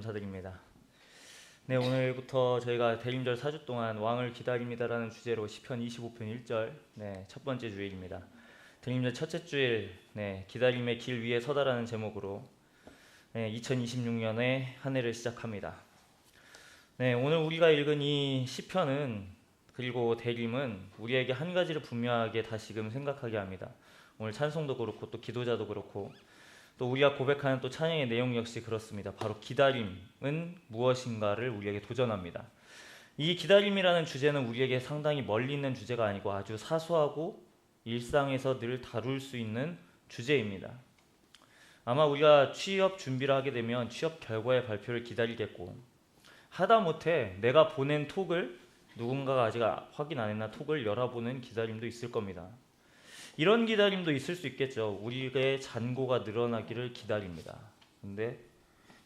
감사드립니다. 네, 오늘부터 저희가 대림절 4주 동안 왕을 기다립니다라는 주제로 시편 25편 1절 첫 번째 주일입니다. 대림절 첫째 주일 기다림의 길 위에 서다라는 제목으로 2026년의 한 해를 시작합니다. 오늘 우리가 읽은 이 시편은 그리고 대림은 우리에게 한 가지를 분명하게 다시금 생각하게 합니다. 오늘 찬송도 그렇고 또 기도자도 그렇고 또 우리가 고백하는 또 찬양의 내용 역시 그렇습니다. 바로 기다림은 무엇인가를 우리에게 도전합니다. 이 기다림이라는 주제는 우리에게 상당히 멀리 있는 주제가 아니고 아주 사소하고 일상에서 늘 다룰 수 있는 주제입니다. 아마 우리가 취업 준비를 하게 되면 취업 결과의 발표를 기다리겠고, 하다못해 내가 보낸 톡을 누군가가 아직 확인 안 했나 톡을 열어보는 기다림도 있을 겁니다. 이런 기다림도 있을 수 있겠죠. 우리의 잔고가 늘어나기를 기다립니다. 근데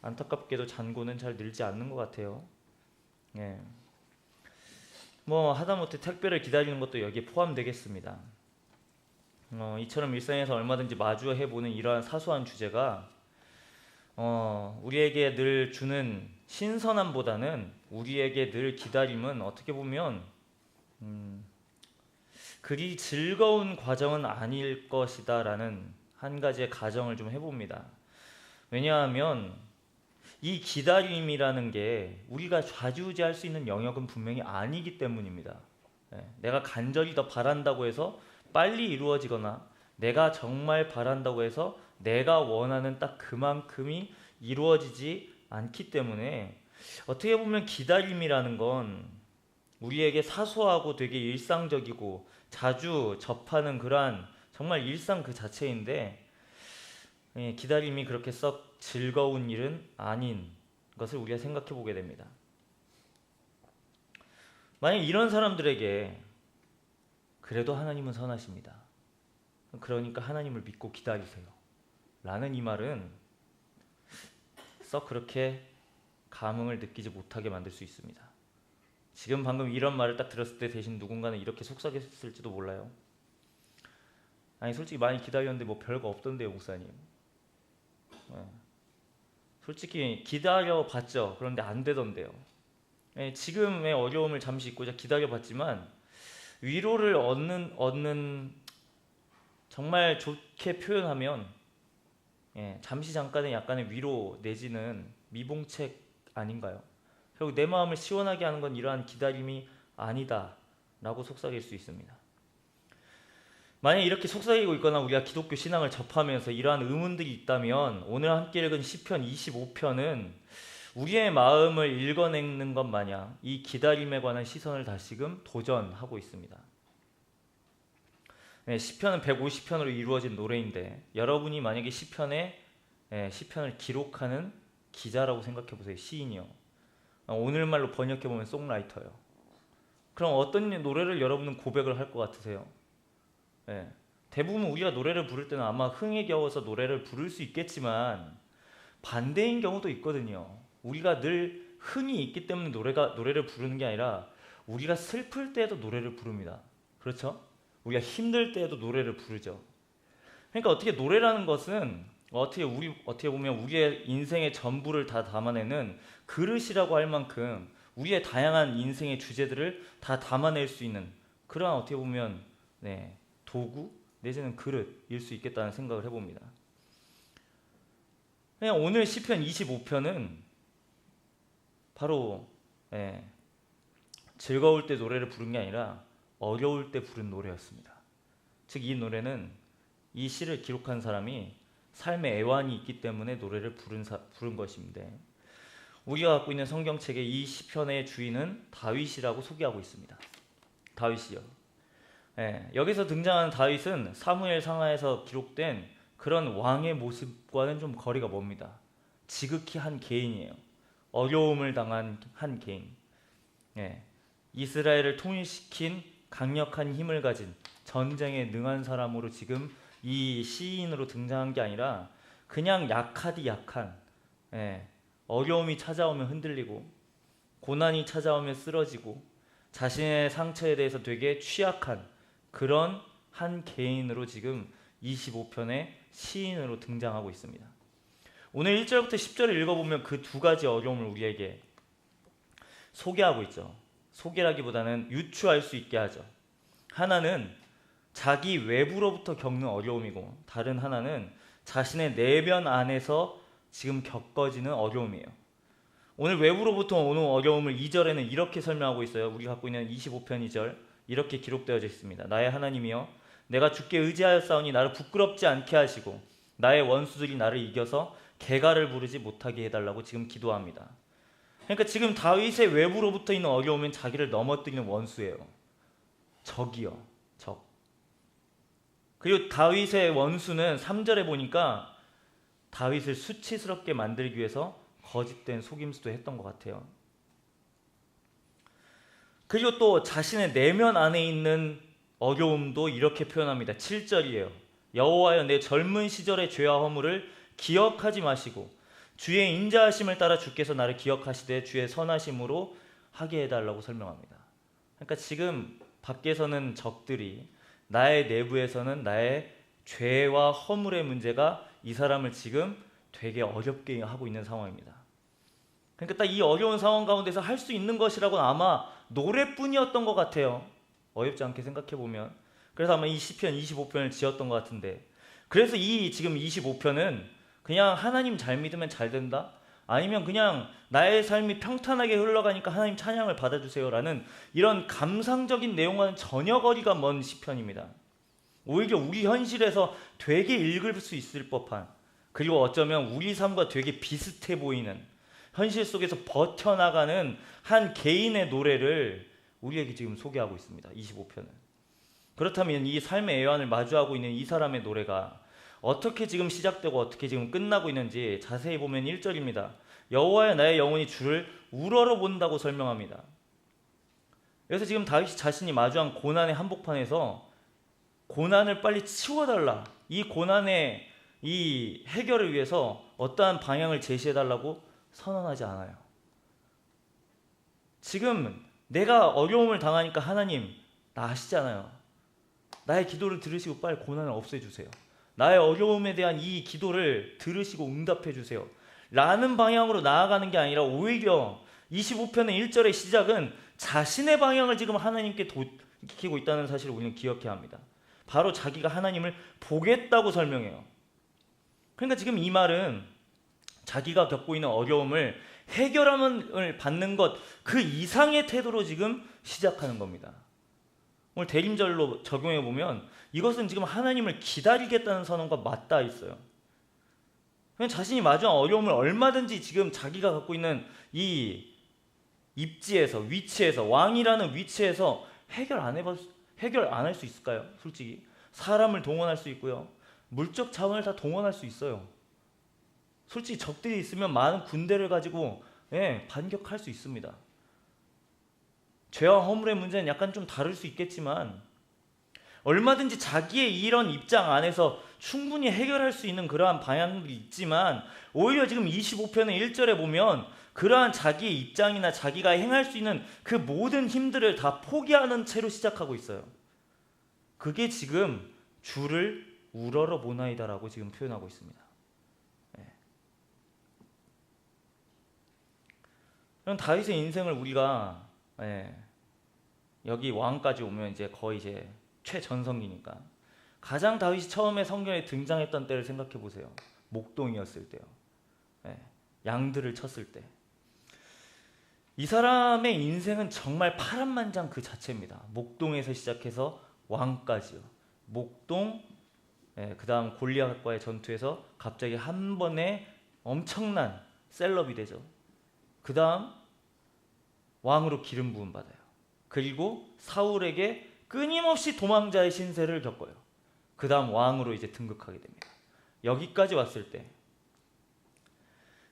안타깝게도 잔고는 잘 늘지 않는 것 같아요. 하다못해 택배를 기다리는 것도 여기에 포함되겠습니다. 이처럼 일상에서 얼마든지 마주해보는 이러한 사소한 주제가 우리에게 늘 주는 신선함보다는 우리에게 늘 기다림은 어떻게 보면 그리 즐거운 과정은 아닐 것이다 라는 한 가지의 가정을 좀 해봅니다. 왜냐하면 이 기다림이라는 게 우리가 좌지우지할 수 있는 영역은 분명히 아니기 때문입니다. 내가 간절히 더 바란다고 해서 빨리 이루어지거나 내가 정말 바란다고 해서 내가 원하는 딱 그만큼이 이루어지지 않기 때문에 어떻게 보면 기다림이라는 건 우리에게 사소하고 되게 일상적이고 자주 접하는 그러한 정말 일상 그 자체인데 기다림이 그렇게 썩 즐거운 일은 아닌 것을 우리가 생각해 보게 됩니다. 만약 이런 사람들에게 그래도 하나님은 선하십니다. 그러니까 하나님을 믿고 기다리세요. 라는 이 말은 썩 그렇게 감흥을 느끼지 못하게 만들 수 있습니다. 지금 방금 이런 말을 딱 들었을 때 대신 누군가는 이렇게 속삭였을지도 몰라요. 아니 솔직히 많이 기다렸는데 뭐 별거 없던데요, 목사님. 솔직히 기다려봤죠. 그런데 안 되던데요. 지금의 어려움을 잠시 잊고자 기다려봤지만 위로를 얻는 정말 좋게 표현하면 잠시 잠깐의 약간의 위로 내지는 미봉책 아닌가요? 결국 내 마음을 시원하게 하는 건 이러한 기다림이 아니다 라고 속삭일 수 있습니다. 만약 이렇게 속삭이고 있거나 우리가 기독교 신앙을 접하면서 이러한 의문들이 있다면 오늘 함께 읽은 시편 25편은 우리의 마음을 읽어내는 것 마냥 이 기다림에 관한 시선을 다시금 도전하고 있습니다. 시편은 150편으로 이루어진 노래인데 여러분이 만약에 시편을 기록하는 기자라고 생각해보세요. 시인이요. 오늘 말로 번역해보면 송라이터요. 그럼 어떤 노래를 여러분은 고백을 할 것 같으세요? 대부분 우리가 노래를 부를 때는 아마 흥에 겨워서 노래를 부를 수 있겠지만 반대인 경우도 있거든요. 우리가 늘 흥이 있기 때문에 노래를 부르는 게 아니라 우리가 슬플 때에도 노래를 부릅니다. 그렇죠? 우리가 힘들 때에도 노래를 부르죠. 그러니까 어떻게 노래라는 것은 어떻게 보면 우리의 인생의 전부를 다 담아내는 그릇이라고 할 만큼 우리의 다양한 인생의 주제들을 다 담아낼 수 있는 그러한 어떻게 보면 도구 내지는 그릇일 수 있겠다는 생각을 해봅니다. 그냥 오늘 시편 25편은 바로 즐거울 때 노래를 부른 게 아니라 어려울 때 부른 노래였습니다. 즉 이 노래는 이 시를 기록한 사람이 삶의 애환이 있기 때문에 노래를 부른 것인데 우리가 갖고 있는 성경책의 이 시편의 주인은 다윗이라고 소개하고 있습니다. 다윗이요. 여기서 등장하는 다윗은 사무엘 상하에서 기록된 그런 왕의 모습과는 좀 거리가 멉니다. 지극히 한 개인이에요. 어려움을 당한 한 개인. 이스라엘을 통일시킨 강력한 힘을 가진 전쟁에 능한 사람으로 지금 이 시인으로 등장한 게 아니라 그냥 약하디 약한 어려움이 찾아오면 흔들리고 고난이 찾아오면 쓰러지고 자신의 상처에 대해서 되게 취약한 그런 한 개인으로 지금 25편의 시인으로 등장하고 있습니다. 오늘 1절부터 10절을 읽어보면 그 두 가지 어려움을 우리에게 소개하고 있죠. 소개라기보다는 유추할 수 있게 하죠. 하나는 자기 외부로부터 겪는 어려움이고, 다른 하나는 자신의 내면 안에서 지금 겪어지는 어려움이에요. 오늘 외부로부터 오는 어려움을 2절에는 이렇게 설명하고 있어요. 우리가 갖고 있는 25편 2절 이렇게 기록되어져 있습니다. 나의 하나님이여, 내가 주께 의지하였사오니 나를 부끄럽지 않게 하시고 나의 원수들이 나를 이겨서 개가를 부르지 못하게 해달라고 지금 기도합니다. 그러니까 지금 다윗의 외부로부터 있는 어려움은 자기를 넘어뜨리는 원수예요. 적이요, 적. 그리고 다윗의 원수는 3절에 보니까 다윗을 수치스럽게 만들기 위해서 거짓된 속임수도 했던 것 같아요. 그리고 또 자신의 내면 안에 있는 어려움도 이렇게 표현합니다. 7절이에요. 여호와여, 내 젊은 시절의 죄와 허물을 기억하지 마시고 주의 인자하심을 따라 주께서 나를 기억하시되 주의 선하심으로 하게 해달라고 설명합니다. 그러니까 지금 밖에서는 적들이, 나의 내부에서는 나의 죄와 허물의 문제가 이 사람을 지금 되게 어렵게 하고 있는 상황입니다. 그러니까 딱 이 어려운 상황 가운데서 할 수 있는 것이라고는 아마 노래뿐이었던 것 같아요. 어렵지 않게 생각해보면. 그래서 아마 이 시편 25편을 지었던 것 같은데, 그래서 이 지금 25편은 그냥 하나님 잘 믿으면 잘 된다? 아니면 그냥 나의 삶이 평탄하게 흘러가니까 하나님 찬양을 받아주세요 라는 이런 감상적인 내용과는 전혀 거리가 먼 시편입니다. 오히려 우리 현실에서 되게 읽을 수 있을 법한, 그리고 어쩌면 우리 삶과 되게 비슷해 보이는, 현실 속에서 버텨나가는 한 개인의 노래를 우리에게 지금 소개하고 있습니다. 25편은. 그렇다면 이 삶의 애환을 마주하고 있는 이 사람의 노래가 어떻게 지금 시작되고 어떻게 지금 끝나고 있는지 자세히 보면 1절입니다. 여호와여, 나의 영혼이 주를 우러러 본다고 설명합니다. 그래서 지금 다윗이 자신이 마주한 고난의 한복판에서 고난을 빨리 치워달라, 이 고난의 이 해결을 위해서 어떠한 방향을 제시해달라고 선언하지 않아요. 지금 내가 어려움을 당하니까 하나님, 나 아시잖아요. 나의 기도를 들으시고 빨리 고난을 없애주세요. 나의 어려움에 대한 이 기도를 들으시고 응답해주세요 라는 방향으로 나아가는 게 아니라 오히려 25편의 1절의 시작은 자신의 방향을 지금 하나님께 돌이키고 있다는 사실을 우리는 기억해야 합니다. 바로 자기가 하나님을 보겠다고 설명해요. 그러니까 지금 이 말은 자기가 겪고 있는 어려움을 해결함을 받는 것 그 이상의 태도로 지금 시작하는 겁니다. 오늘 대림절로 적용해 보면 이것은 지금 하나님을 기다리겠다는 선언과 맞닿아 있어요. 그냥 자신이 마주한 어려움을 얼마든지 지금 자기가 갖고 있는 이 입지에서, 위치에서, 왕이라는 위치에서 해결 안 할 수 있을까요? 솔직히 사람을 동원할 수 있고요, 물적 자원을 다 동원할 수 있어요. 솔직히 적들이 있으면 많은 군대를 가지고 반격할 수 있습니다. 죄와 허물의 문제는 약간 좀 다를 수 있겠지만 얼마든지 자기의 이런 입장 안에서 충분히 해결할 수 있는 그러한 방향들이 있지만, 오히려 지금 25편의 1절에 보면 그러한 자기의 입장이나 자기가 행할 수 있는 그 모든 힘들을 다 포기하는 채로 시작하고 있어요. 그게 지금 주를 우러러 보나이다라고 지금 표현하고 있습니다. 그럼 다윗의 인생을 우리가 여기 왕까지 오면 이제 거의 이제 최전성기니까 가장 다윗이 처음에 성경에 등장했던 때를 생각해 보세요. 목동이었을 때요. 양들을 쳤을 때. 이 사람의 인생은 정말 파란만장 그 자체입니다. 목동에서 시작해서 왕까지요. 목동, 그 다음 골리앗과의 전투에서 갑자기 한 번에 엄청난 셀럽이 되죠. 그 다음 왕으로 기름 부음 받아요. 그리고 사울에게 끊임없이 도망자의 신세를 겪어요. 그 다음 왕으로 이제 등극하게 됩니다. 여기까지 왔을 때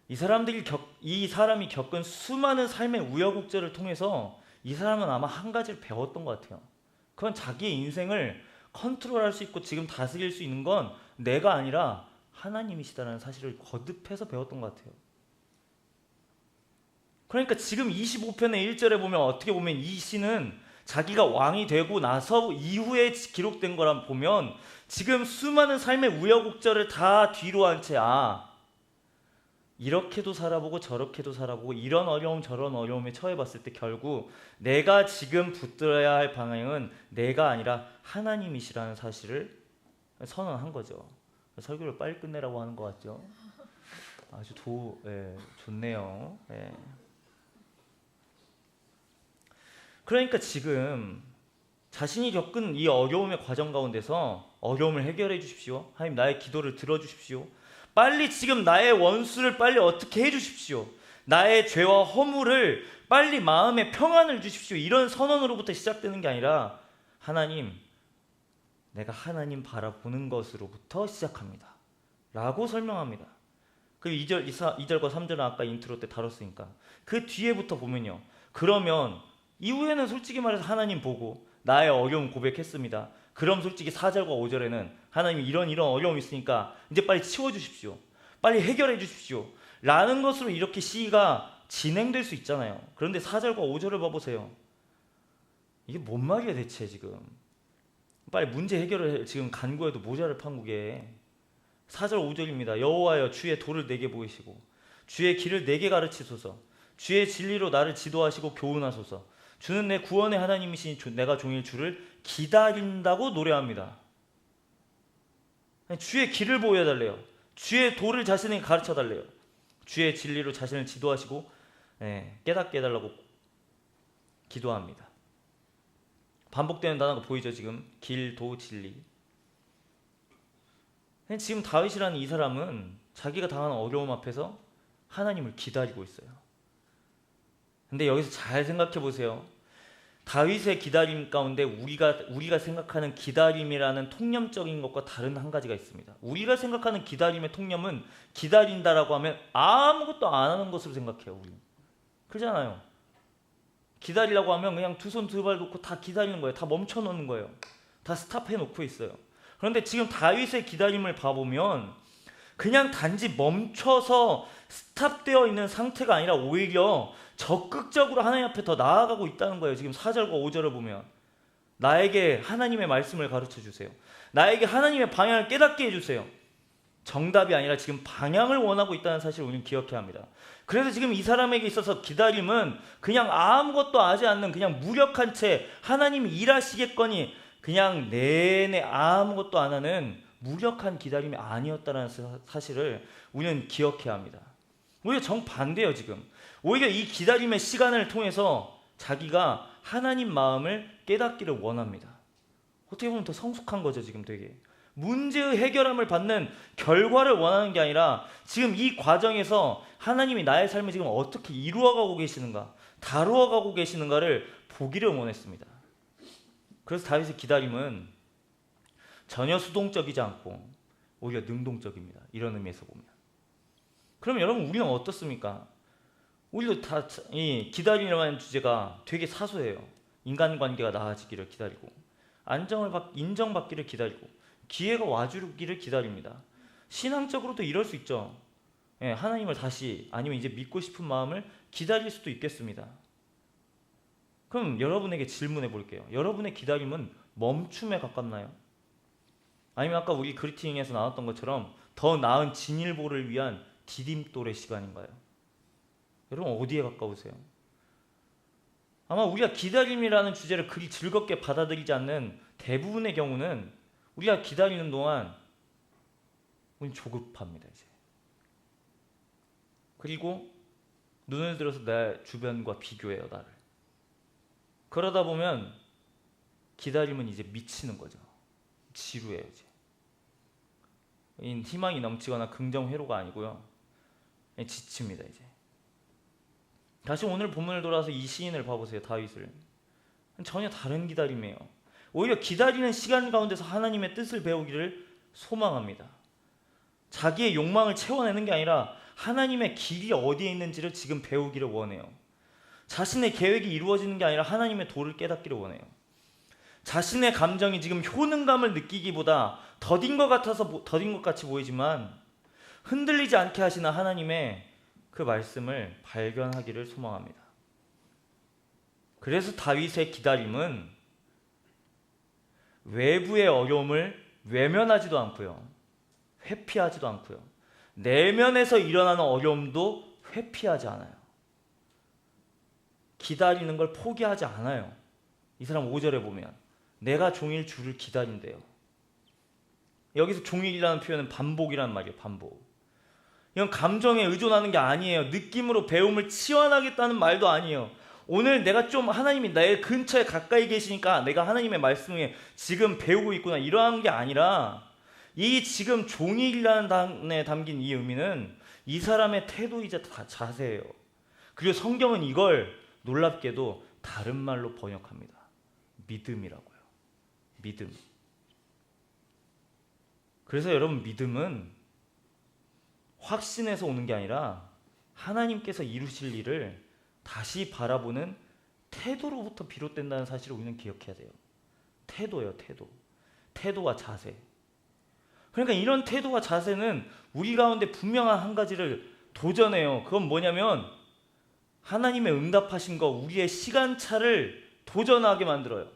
이 사람이 겪은 수많은 삶의 우여곡절을 통해서 이 사람은 아마 한 가지를 배웠던 것 같아요. 그건 자기의 인생을 컨트롤할 수 있고 지금 다스릴 수 있는 건 내가 아니라 하나님이시다라는 사실을 거듭해서 배웠던 것 같아요. 그러니까 지금 25편의 1절에 보면 어떻게 보면 이 시는 자기가 왕이 되고 나서 이후에 기록된 거라 보면 지금 수많은 삶의 우여곡절을 다 뒤로 한 채 이렇게도 살아보고 저렇게도 살아보고 이런 어려움 저런 어려움에 처해봤을 때 결국 내가 지금 붙들어야 할 방향은 내가 아니라 하나님이시라는 사실을 선언한 거죠. 설교를 빨리 끝내라고 하는 것 같죠. 아주 좋네요. 예. 그러니까 지금 자신이 겪은 이 어려움의 과정 가운데서 어려움을 해결해 주십시오. 하나님 나의 기도를 들어주십시오. 빨리 지금 나의 원수를 빨리 어떻게 해주십시오. 나의 죄와 허물을 빨리 마음에 평안을 주십시오. 이런 선언으로부터 시작되는 게 아니라 하나님, 내가 하나님 바라보는 것으로부터 시작합니다. 라고 설명합니다. 그 2절과 3절은 아까 인트로 때 다뤘으니까 그 뒤에부터 보면요. 그러면 이후에는 솔직히 말해서 하나님 보고 나의 어려움 고백했습니다. 그럼 솔직히 4절과 5절에는 하나님 이런 어려움이 있으니까 이제 빨리 치워주십시오. 빨리 해결해 주십시오. 라는 것으로 이렇게 시가 진행될 수 있잖아요. 그런데 4절과 5절을 봐보세요. 이게 뭔 말이야 대체 지금. 빨리 문제 해결을 지금 간구해도 모자를 판국에. 4절 5절입니다. 여호와여 주의 도를 내게 보이시고 주의 길을 내게 가르치소서. 주의 진리로 나를 지도하시고 교훈하소서. 주는 내 구원의 하나님이시니 내가 종일 주를 기다린다고 노래합니다. 주의 길을 보여달래요. 주의 도를 자신에게 가르쳐달래요. 주의 진리로 자신을 지도하시고 깨닫게 해달라고 기도합니다. 반복되는 단어가 보이죠 지금. 길, 도, 진리. 지금 다윗이라는 이 사람은 자기가 당하는 어려움 앞에서 하나님을 기다리고 있어요. 근데 여기서 잘 생각해 보세요. 다윗의 기다림 가운데 우리가 생각하는 기다림이라는 통념적인 것과 다른 한 가지가 있습니다. 우리가 생각하는 기다림의 통념은 기다린다라고 하면 아무것도 안 하는 것으로 생각해요. 우리 그렇잖아요. 기다리려고 하면 그냥 두 손 두 발 놓고 다 기다리는 거예요. 다 멈춰 놓는 거예요. 다 스탑해 놓고 있어요. 그런데 지금 다윗의 기다림을 봐보면 그냥 단지 멈춰서 스탑되어 있는 상태가 아니라 오히려 적극적으로 하나님 앞에 더 나아가고 있다는 거예요. 지금 4절과 5절을 보면 나에게 하나님의 말씀을 가르쳐 주세요. 나에게 하나님의 방향을 깨닫게 해주세요. 정답이 아니라 지금 방향을 원하고 있다는 사실을 우리는 기억해야 합니다. 그래서 지금 이 사람에게 있어서 기다림은 그냥 아무것도 하지 않는 그냥 무력한 채 하나님이 일하시겠거니 그냥 내내 아무것도 안 하는 무력한 기다림이 아니었다는 사실을 우리는 기억해야 합니다. 오히려 정반대예요. 지금 오히려 이 기다림의 시간을 통해서 자기가 하나님 마음을 깨닫기를 원합니다. 어떻게 보면 더 성숙한 거죠. 지금 되게 문제의 해결함을 받는 결과를 원하는 게 아니라 지금 이 과정에서 하나님이 나의 삶을 지금 어떻게 이루어가고 계시는가, 다루어가고 계시는가를 보기를 원했습니다. 그래서 다윗의 기다림은 전혀 수동적이지 않고 오히려 능동적입니다. 이런 의미에서 보면. 그럼 여러분 우리는 어떻습니까? 오히려 이 기다림이라는 주제가 되게 사소해요. 인간관계가 나아지기를 기다리고 인정받기를 기다리고 기회가 와주기를 기다립니다. 신앙적으로도 이럴 수 있죠. 하나님을 다시 아니면 이제 믿고 싶은 마음을 기다릴 수도 있겠습니다. 그럼 여러분에게 질문해 볼게요. 여러분의 기다림은 멈춤에 가깝나요? 아니면 아까 우리 그리팅에서 나왔던 것처럼 더 나은 진일보를 위한 디딤돌의 시간인가요? 여러분 어디에 가까우세요? 아마 우리가 기다림이라는 주제를 그리 즐겁게 받아들이지 않는 대부분의 경우는 우리가 기다리는 동안 우린 조급합니다. 이제. 그리고 눈을 들어서 내 주변과 비교해요. 나를. 그러다 보면 기다림은 이제 미치는 거죠. 지루해요. 이제. 희망이 넘치거나 긍정 회로가 아니고요. 지칩니다. 이제. 다시 오늘 본문을 돌아서 이 시인을 봐보세요. 다윗을. 전혀 다른 기다림이에요. 오히려 기다리는 시간 가운데서 하나님의 뜻을 배우기를 소망합니다. 자기의 욕망을 채워내는 게 아니라 하나님의 길이 어디에 있는지를 지금 배우기를 원해요. 자신의 계획이 이루어지는 게 아니라 하나님의 도를 깨닫기를 원해요. 자신의 감정이 지금 효능감을 느끼기보다 더딘 것 같이 보이지만 흔들리지 않게 하시는 하나님의 그 말씀을 발견하기를 소망합니다. 그래서 다윗의 기다림은 외부의 어려움을 외면하지도 않고요. 회피하지도 않고요. 내면에서 일어나는 어려움도 회피하지 않아요. 기다리는 걸 포기하지 않아요. 이 사람 5절에 보면 내가 종일 주를 기다린대요. 여기서 종일이라는 표현은 반복이라는 말이에요. 반복. 이건 감정에 의존하는 게 아니에요. 느낌으로 배움을 치환하겠다는 말도 아니에요. 오늘 내가 좀 하나님이 나의 근처에 가까이 계시니까 내가 하나님의 말씀에 지금 배우고 있구나 이러한 게 아니라 이 지금 종일이라는 단에 담긴 이 의미는 이 사람의 태도이자 자세예요. 그리고 성경은 이걸 놀랍게도 다른 말로 번역합니다. 믿음이라고요. 믿음. 그래서 여러분 믿음은 확신에서 오는 게 아니라 하나님께서 이루실 일을 다시 바라보는 태도로부터 비롯된다는 사실을 우리는 기억해야 돼요. 태도예요, 태도. 태도와 자세. 그러니까 이런 태도와 자세는 우리 가운데 분명한 한 가지를 도전해요. 그건 뭐냐면 하나님의 응답하신 거 우리의 시간차를 도전하게 만들어요.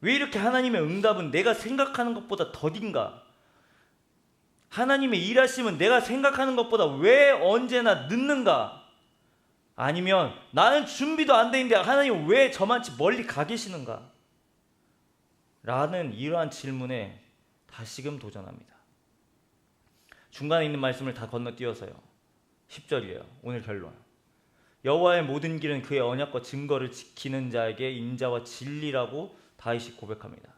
왜 이렇게 하나님의 응답은 내가 생각하는 것보다 더딘가? 하나님의 일하심은 내가 생각하는 것보다 왜 언제나 늦는가? 아니면 나는 준비도 안 돼 있는데 하나님 왜 저만치 멀리 가 계시는가? 라는 이러한 질문에 다시금 도전합니다. 중간에 있는 말씀을 다 건너뛰어서요. 10절이에요. 오늘 결론. 여호와의 모든 길은 그의 언약과 증거를 지키는 자에게 인자와 진리라고 다윗이 고백합니다.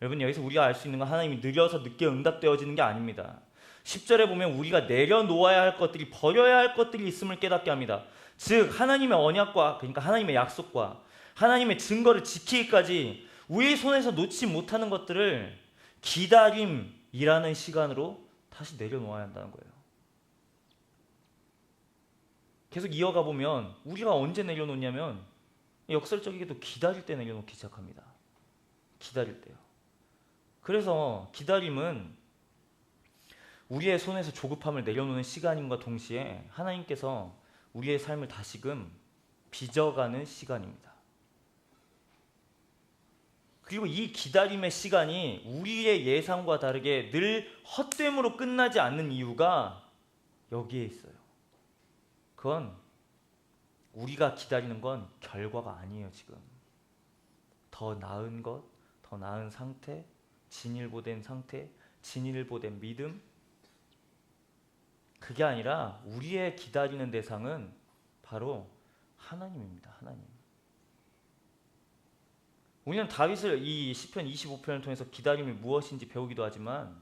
여러분 여기서 우리가 알 수 있는 건 하나님이 느려서 늦게 응답되어지는 게 아닙니다. 10절에 보면 우리가 내려놓아야 할 것들이 버려야 할 것들이 있음을 깨닫게 합니다. 즉 하나님의 언약과 그러니까 하나님의 약속과 하나님의 증거를 지키기까지 우리 손에서 놓지 못하는 것들을 기다림이라는 시간으로 다시 내려놓아야 한다는 거예요. 계속 이어가 보면 우리가 언제 내려놓냐면 역설적이게도 기다릴 때 내려놓기 시작합니다. 기다릴 때요. 그래서 기다림은 우리의 손에서 조급함을 내려놓는 시간임과 동시에 하나님께서 우리의 삶을 다시금 빚어가는 시간입니다. 그리고 이 기다림의 시간이 우리의 예상과 다르게 늘 헛됨으로 끝나지 않는 이유가 여기에 있어요. 그건 우리가 기다리는 건 결과가 아니에요. 지금 더 나은 것, 더 나은 상태, 진일보된 상태, 진일보된 믿음, 그게 아니라 우리의 기다리는 대상은 바로 하나님입니다. 하나님. 우리는 다윗을 이 시편 25편을 통해서 기다림이 무엇인지 배우기도 하지만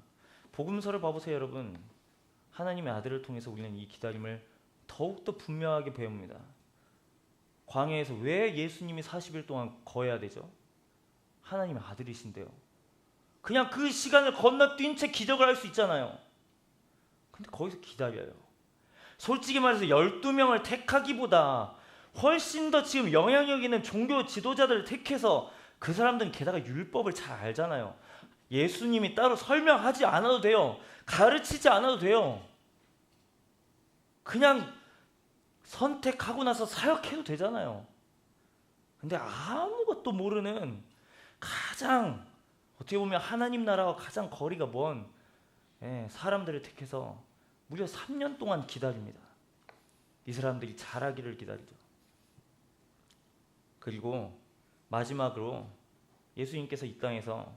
복음서를 봐보세요. 여러분, 하나님의 아들을 통해서 우리는 이 기다림을 더욱더 분명하게 배웁니다. 광야에서 왜 예수님이 40일 동안 거해야 되죠? 하나님의 아들이신데요. 그냥 그 시간을 건너뛴 채 기적을 할 수 있잖아요. 근데 거기서 기다려요. 솔직히 말해서 12명을 택하기보다 훨씬 더 지금 영향력 있는 종교 지도자들을 택해서 그 사람들은 게다가 율법을 잘 알잖아요. 예수님이 따로 설명하지 않아도 돼요. 가르치지 않아도 돼요. 그냥 선택하고 나서 사역해도 되잖아요. 근데 아무것도 모르는 가장 어떻게 보면 하나님 나라와 가장 거리가 먼 사람들을 택해서 무려 3년 동안 기다립니다. 이 사람들이 자라기를 기다리죠. 그리고 마지막으로 예수님께서 이 땅에서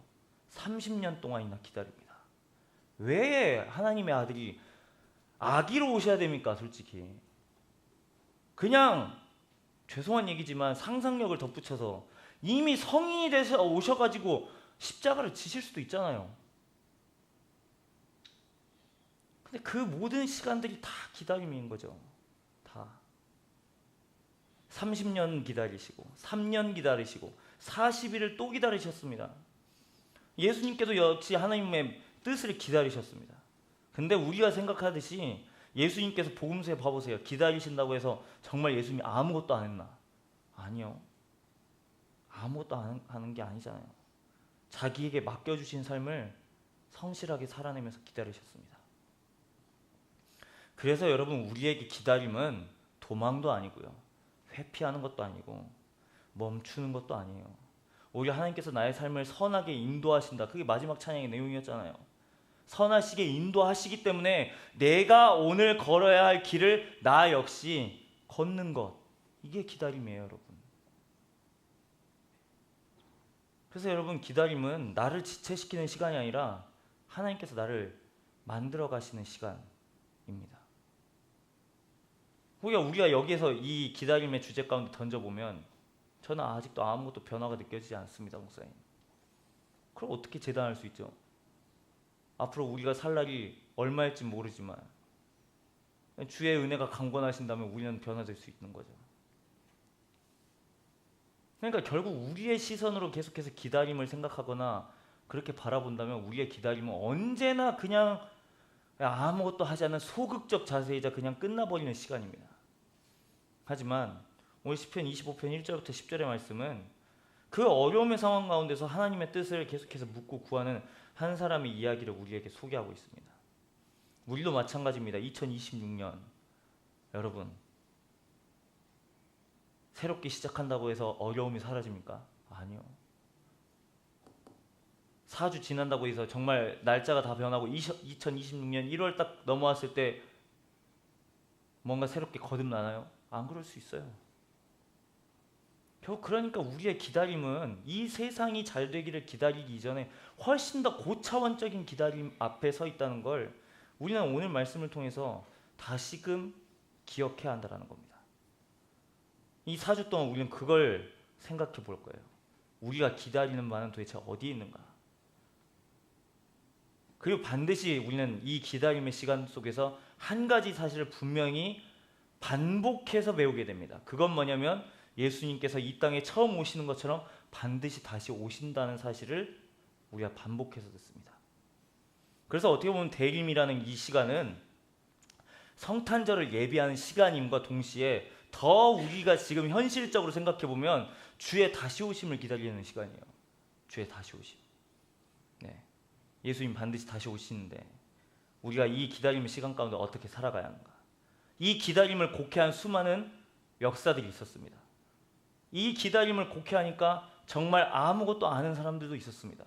30년 동안이나 기다립니다. 왜 하나님의 아들이 아기로 오셔야 됩니까? 솔직히 그냥 죄송한 얘기지만 상상력을 덧붙여서 이미 성인이 돼서 오셔가지고 십자가를 지실 수도 있잖아요. 근데 그 모든 시간들이 다 기다림인 거죠. 다 30년 기다리시고 3년 기다리시고 40일을 또 기다리셨습니다. 예수님께도 역시 하나님의 뜻을 기다리셨습니다. 근데 우리가 생각하듯이 예수님께서 복음서에 봐보세요. 기다리신다고 해서 정말 예수님이 아무것도 안 했나? 아니요. 아무것도 안 하는 게 아니잖아요. 자기에게 맡겨주신 삶을 성실하게 살아내면서 기다리셨습니다. 그래서 여러분 우리에게 기다림은 도망도 아니고요. 회피하는 것도 아니고 멈추는 것도 아니에요. 오히려 하나님께서 나의 삶을 선하게 인도하신다. 그게 마지막 찬양의 내용이었잖아요. 선하시게 인도하시기 때문에 내가 오늘 걸어야 할 길을 나 역시 걷는 것, 이게 기다림이에요, 여러분. 그래서 여러분, 기다림은 나를 지체시키는 시간이 아니라 하나님께서 나를 만들어 가시는 시간입니다. 우리가 여기에서 이 기다림의 주제 가운데 던져보면 저는 아직도 아무것도 변화가 느껴지지 않습니다, 목사님. 그럼 어떻게 재단할 수 있죠? 앞으로 우리가 살 날이 얼마일지 모르지만 주의 은혜가 강권하신다면 우리는 변화될 수 있는 거죠. 그러니까 결국 우리의 시선으로 계속해서 기다림을 생각하거나 그렇게 바라본다면 우리의 기다림은 언제나 그냥 아무것도 하지 않는 소극적 자세이자 그냥 끝나버리는 시간입니다. 하지만 오늘 시편 25편 1절부터 10절의 말씀은 그 어려움의 상황 가운데서 하나님의 뜻을 계속해서 묻고 구하는 한 사람의 이야기를 우리에게 소개하고 있습니다. 우리도 마찬가지입니다. 2026년 여러분, 새롭게 시작한다고 해서 어려움이 사라집니까? 아니요. 4주 지난다고 해서 정말 날짜가 다 변하고 2026년 1월 딱 넘어왔을 때 뭔가 새롭게 거듭나나요? 안 그럴 수 있어요. 결국 그러니까 우리의 기다림은 이 세상이 잘 되기를 기다리기 이전에 훨씬 더 고차원적인 기다림 앞에 서 있다는 걸 우리는 오늘 말씀을 통해서 다시금 기억해야 한다는 겁니다. 이 4주 동안 우리는 그걸 생각해 볼 거예요. 우리가 기다리는 바는 도대체 어디에 있는가? 그리고 반드시 우리는 이 기다림의 시간 속에서 한 가지 사실을 분명히 반복해서 배우게 됩니다. 그건 뭐냐면 예수님께서 이 땅에 처음 오시는 것처럼 반드시 다시 오신다는 사실을 우리가 반복해서 듣습니다. 그래서 어떻게 보면 대림이라는 이 시간은 성탄절을 예비하는 시간임과 동시에 더 우리가 지금 현실적으로 생각해 보면 주의 다시 오심을 기다리는 시간이에요. 주의 다시 오심. 네. 예수님 반드시 다시 오시는데 우리가 이 기다림의 시간 가운데 어떻게 살아가야 하는가? 이 기다림을 곡해한 수많은 역사들이 있었습니다. 이 기다림을 곡해하니까 정말 아무것도 아는 사람들도 있었습니다.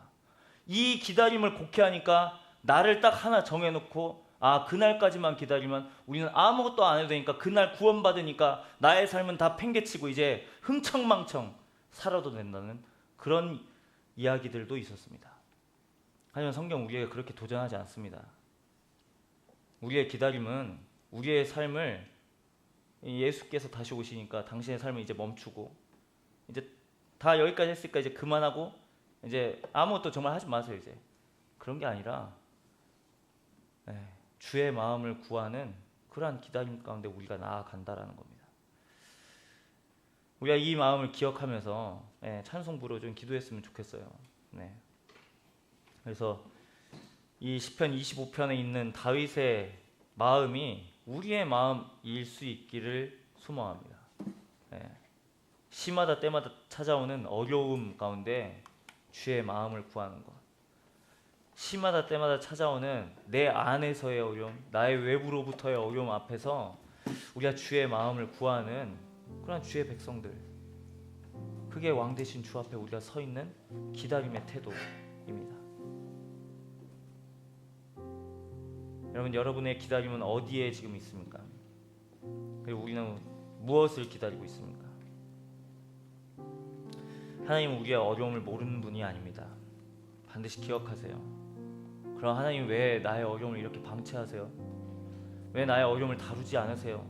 이 기다림을 곡해하니까 나를 딱 하나 정해놓고 그날까지만 기다리면 우리는 아무것도 안 해도 되니까 그날 구원받으니까 나의 삶은 다 팽개치고 이제 흥청망청 살아도 된다는 그런 이야기들도 있었습니다. 하지만 성경 우리에게 그렇게 도전하지 않습니다. 우리의 기다림은 우리의 삶을 예수께서 다시 오시니까 당신의 삶을 이제 멈추고 이제 다 여기까지 했으니까 이제 그만하고 이제 아무것도 정말 하지 마세요. 이제 그런 게 아니라 주의 마음을 구하는 그러한 기다림 가운데 우리가 나아간다라는 겁니다. 우리가 이 마음을 기억하면서 찬송 부르어 좀 기도했으면 좋겠어요. 네. 그래서 이 시편 25편에 있는 다윗의 마음이 우리의 마음일 수 있기를 소망합니다. 시마다 때마다 찾아오는 어려움 가운데 주의 마음을 구하는 것, 시마다 때마다 찾아오는 내 안에서의 어려움, 나의 외부로부터의 어려움 앞에서 우리가 주의 마음을 구하는 그런 주의 백성들, 그게 왕 대신 주 앞에 우리가 서 있는 기다림의 태도입니다. 여러분, 여러분의 기다림은 어디에 지금 있습니까? 그리고 우리는 무엇을 기다리고 있습니까? 하나님은 우리의 어려움을 모르는 분이 아닙니다. 반드시 기억하세요. 그럼 하나님 왜 나의 어려움을 이렇게 방치하세요? 왜 나의 어려움을 다루지 않으세요?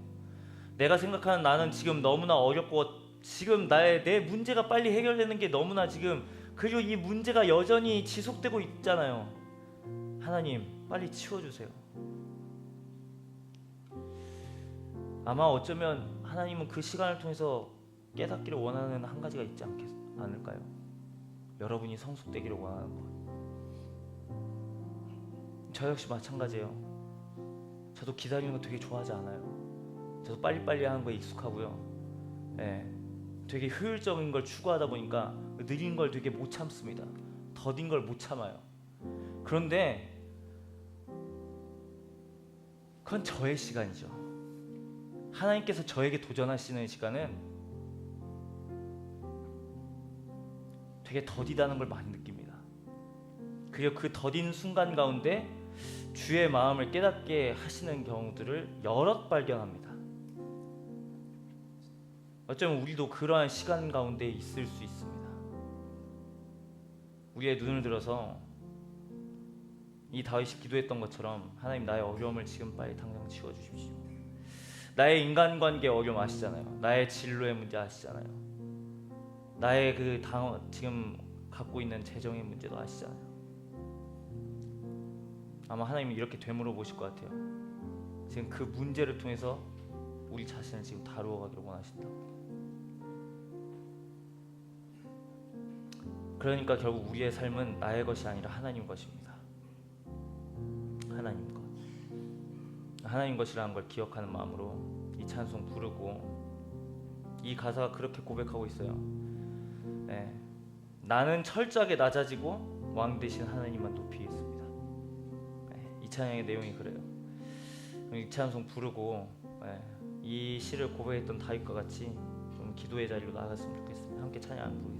내가 생각하는 나는 지금 너무나 어렵고 지금 내 문제가 빨리 해결되는 게 너무나 지금, 그리고 이 문제가 여전히 지속되고 있잖아요. 하나님 빨리 치워주세요. 아마 어쩌면 하나님은 그 시간을 통해서 깨닫기를 원하는 한 가지가 있지 않을까요? 여러분이 성숙되기를 원하는 것. 저 역시 마찬가지예요. 저도 기다리는 거 되게 좋아하지 않아요. 저도 빨리빨리 하는 거에 익숙하고요. 되게 효율적인 걸 추구하다 보니까 느린 걸 되게 못 참습니다. 더딘 걸 못 참아요. 그런데 그건 저의 시간이죠. 하나님께서 저에게 도전하시는 시간은 되게 더디다는 걸 많이 느낍니다. 그리고 그 더딘 순간 가운데 주의 마음을 깨닫게 하시는 경우들을 여럿 발견합니다. 어쩌면 우리도 그러한 시간 가운데 있을 수 있습니다. 우리의 눈을 들어서 이 다윗이 기도했던 것처럼 하나님 나의 어려움을 지금 빨리 당장 지워주십시오. 나의 인간관계 어려움 아시잖아요. 나의 진로의 문제 아시잖아요. 나의 지금 갖고 있는 재정의 문제도 아시잖아요. 아마 하나님이 이렇게 되물어 보실 것 같아요. 지금 그 문제를 통해서 우리 자신을 지금 다루어 가기를 원하신다고. 그러니까 결국 우리의 삶은 나의 것이 아니라 하나님 것입니다. 하나님 것. 하나님 것이라는 걸 기억하는 마음으로 이 찬송 부르고, 이 가사가 그렇게 고백하고 있어요. 네. 나는 철저하게 낮아지고 왕 되신 하나님만 높이겠습니다. 네. 이 찬양의 내용이 그래요. 이 찬송 부르고 이 시를 고백했던 다윗과 같이 좀 기도의 자리로 나갔으면 좋겠습니다. 함께 찬양 부르겠습니다.